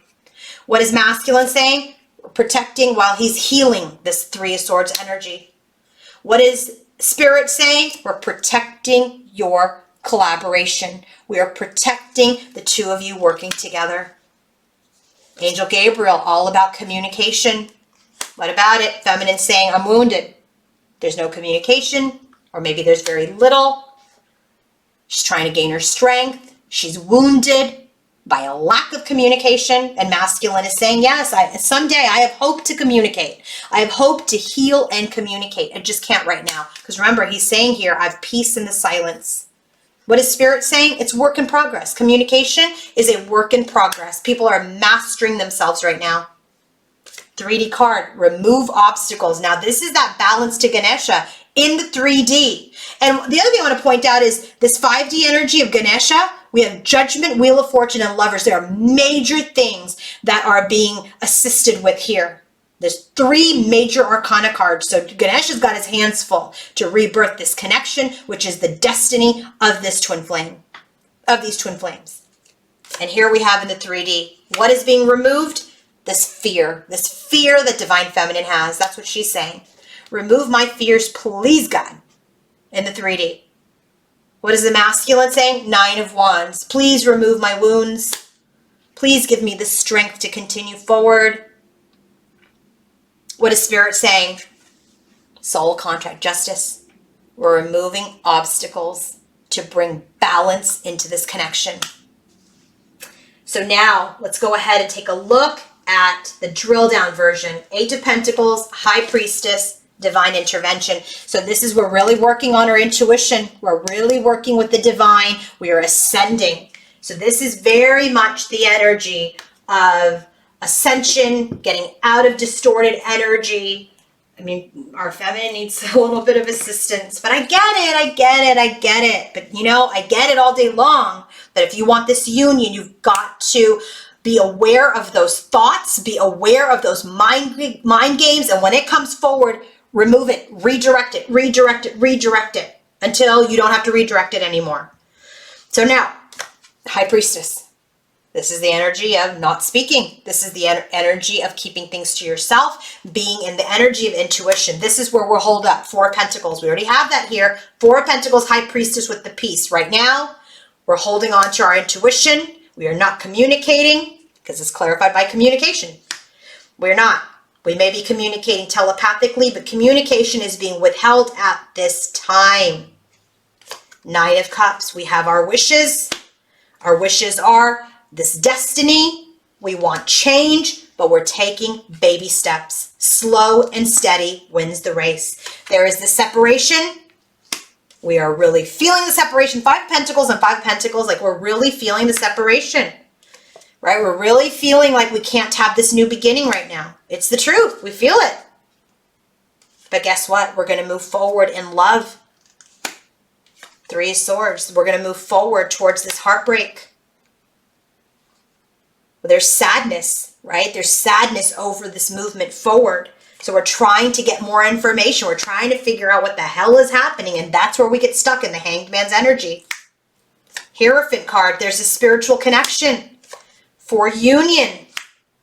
What is masculine saying? We're protecting while he's healing this 3 of Swords energy. What is Spirit saying? We're protecting your collaboration. We are protecting the two of you working together. Angel Gabriel, all about communication. What about it? Feminine saying, I'm wounded. There's no communication, or maybe there's very little. She's trying to gain her strength. She's wounded by a lack of communication. And masculine is saying, yes, someday I have hope to communicate. I have hope to heal and communicate. I just can't right now. Because remember, he's saying here, I have peace in the silence. What is Spirit saying? It's work in progress. Communication is a work in progress. People are mastering themselves right now. 3D card, remove obstacles. Now, this is that balance to Ganesha in the 3D. And the other thing I want to point out is this 5D energy of Ganesha. We have Judgment, Wheel of Fortune, and Lovers. There are major things that are being assisted with here. There's 3 major arcana cards. So Ganesha's got his hands full to rebirth this connection, which is the destiny of this twin flame, of these twin flames. And here we have in the 3D, what is being removed? This fear that Divine Feminine has. That's what she's saying. Remove my fears, please, God, in the 3D. What is the masculine saying? 9 of Wands. Please remove my wounds. Please give me the strength to continue forward. What is Spirit saying? Soul contract, justice. We're removing obstacles to bring balance into this connection. So now let's go ahead and take a look at the drill down version. 8 of Pentacles, High Priestess, Divine Intervention. So this is, we're really working on our intuition. We're really working with the divine. We are ascending. So this is very much the energy of ascension, getting out of distorted energy. I mean, our feminine needs a little bit of assistance, but I get it. But you know, I get it all day long. That if you want this union, you've got to be aware of those thoughts, be aware of those mind games, and when it comes forward, remove it, redirect it until you don't have to redirect it anymore. So now, High Priestess. This is the energy of not speaking. This is the energy of keeping things to yourself, being in the energy of intuition. This is where we're holed up. 4 of Pentacles. We already have that here. 4 of Pentacles, High Priestess with the peace. Right now, we're holding on to our intuition. We are not communicating because it's clarified by communication. We're not. We may be communicating telepathically, but communication is being withheld at this time. 9 of Cups. We have our wishes. Our wishes are this destiny. We want change, but we're taking baby steps. Slow and steady wins the race. There is the separation. We are really feeling the separation. 5 of Pentacles and 5 of Pentacles, like we're really feeling the separation, right? We're really feeling like we can't have this new beginning right now. It's the truth. We feel it. But guess what? We're going to move forward in love. 3 of Swords. We're going to move forward towards this heartbreak. There's sadness, right? There's sadness over this movement forward. So we're trying to get more information. We're trying to figure out what the hell is happening. And that's where we get stuck in the Hanged Man's energy. Hierophant card. There's a spiritual connection for union.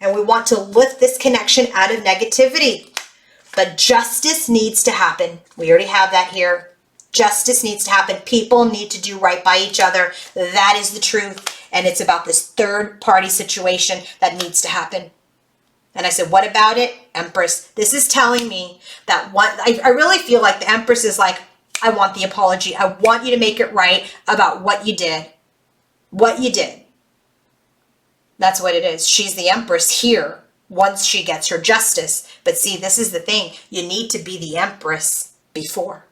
And we want to lift this connection out of negativity. But justice needs to happen. We already have that here. Justice needs to happen. People need to do right by each other. That is the truth. And it's about this third party situation that needs to happen. And I said, what about it? Empress. This is telling me that I really feel like the Empress is like, I want the apology. I want you to make it right about what you did. What you did. That's what it is. She's the Empress here once she gets her justice. But see, this is the thing. You need to be the Empress before.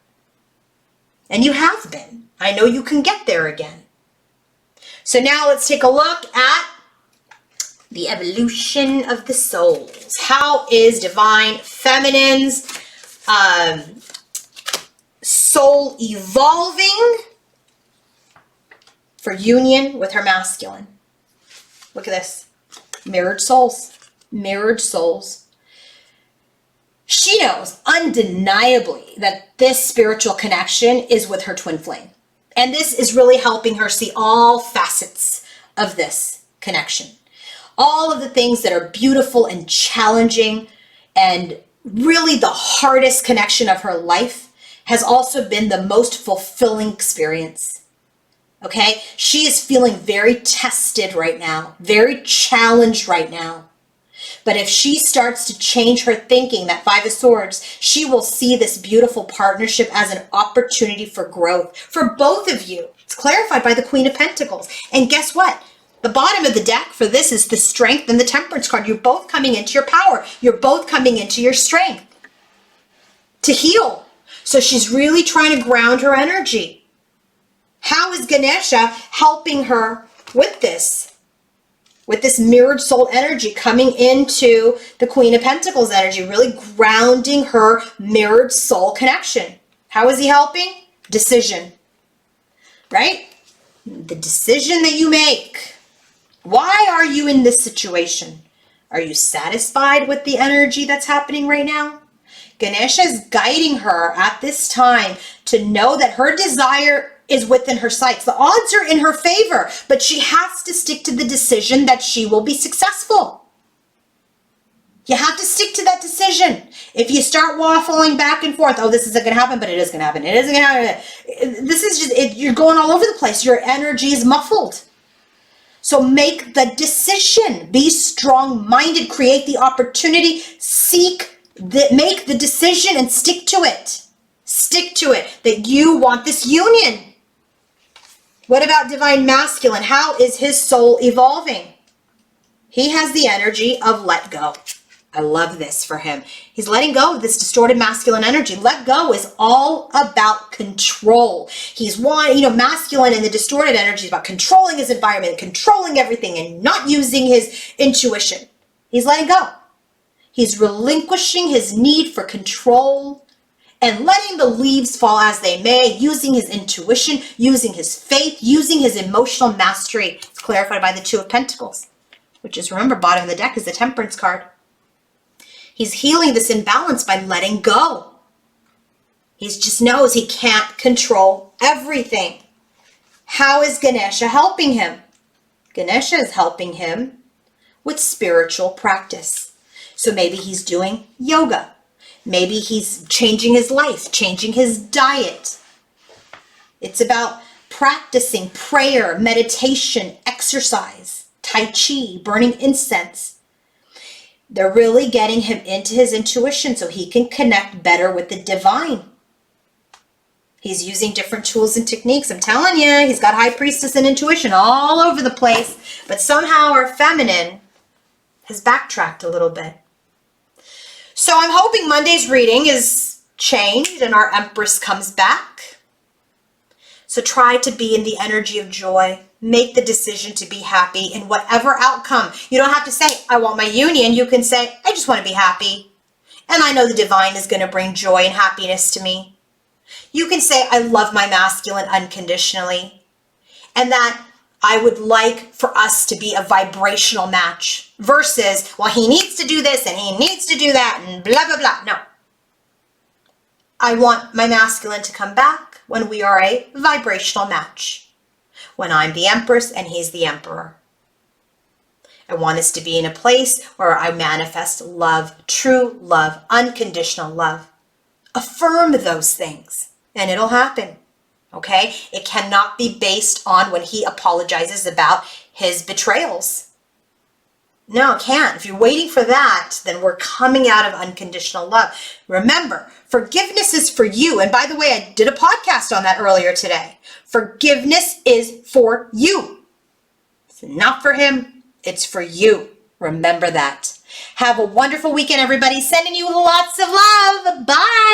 And you have been. I know you can get there again. So now let's take a look at the evolution of the souls. How is Divine Feminine's soul evolving for union with her masculine? Look at this. Mirrored souls. Mirrored souls. She knows undeniably that this spiritual connection is with her twin flame. And this is really helping her see all facets of this connection. All of the things that are beautiful and challenging, and really the hardest connection of her life has also been the most fulfilling experience. Okay? She is feeling very tested right now, very challenged right now. But if she starts to change her thinking, that Five of Swords, she will see this beautiful partnership as an opportunity for growth for both of you. It's clarified by the Queen of Pentacles. And guess what? The bottom of the deck for this is the Strength and the Temperance card. You're both coming into your power. You're both coming into your strength to heal. So she's really trying to ground her energy. How is Ganesha helping her with this? With this mirrored soul energy coming into the Queen of Pentacles energy, really grounding her mirrored soul connection. How is he helping? Decision, right? The decision that you make. Why are you in this situation? Are you satisfied with the energy that's happening right now? Ganesha is guiding her at this time to know that her desire is within her sights. The odds are in her favor, but she has to stick to the decision that she will be successful. You have to stick to that decision. If you start waffling back and forth, oh, this isn't going to happen, but it is going to happen. It isn't going to happen. This is just, you're going all over the place. Your energy is muffled. So make the decision. Be strong-minded. Create the opportunity. Make the decision and stick to it. Stick to it that you want this union. What about Divine Masculine? How is his soul evolving? He has the energy of let go. I love this for him. He's letting go of this distorted masculine energy. Let go is all about control. He's masculine and the distorted energy is about controlling his environment, controlling everything and not using his intuition. He's letting go. He's relinquishing his need for control and letting the leaves fall as they may, using his intuition, using his faith, using his emotional mastery. It's clarified by the Two of Pentacles, which is, remember, bottom of the deck is the Temperance card. He's healing this imbalance by letting go. He just knows he can't control everything. How is Ganesha helping him? Ganesha is helping him with spiritual practice. So maybe he's doing yoga. Maybe he's changing his life, changing his diet. It's about practicing prayer, meditation, exercise, Tai Chi, burning incense. They're really getting him into his intuition so he can connect better with the divine. He's using different tools and techniques. I'm telling you, he's got High Priestess and intuition all over the place, but somehow our feminine has backtracked a little bit. So I'm hoping Monday's reading is changed and our Empress comes back. So try to be in the energy of joy. Make the decision to be happy in whatever outcome. You don't have to say, I want my union. You can say, I just want to be happy. And I know the divine is going to bring joy and happiness to me. You can say, I love my masculine unconditionally. And that I would like for us to be a vibrational match versus, well, he needs to do this and he needs to do that and blah, blah, blah. No. I want my masculine to come back when we are a vibrational match. When I'm the Empress and he's the Emperor. I want us to be in a place where I manifest love, true love, unconditional love. Affirm those things and it'll happen. Okay? It cannot be based on when he apologizes about his betrayals. No, it can't. If you're waiting for that, then we're coming out of unconditional love. Remember, forgiveness is for you. And by the way, I did a podcast on that earlier today. Forgiveness is for you. It's not for him. It's for you. Remember that. Have a wonderful weekend, everybody. Sending you lots of love. Bye.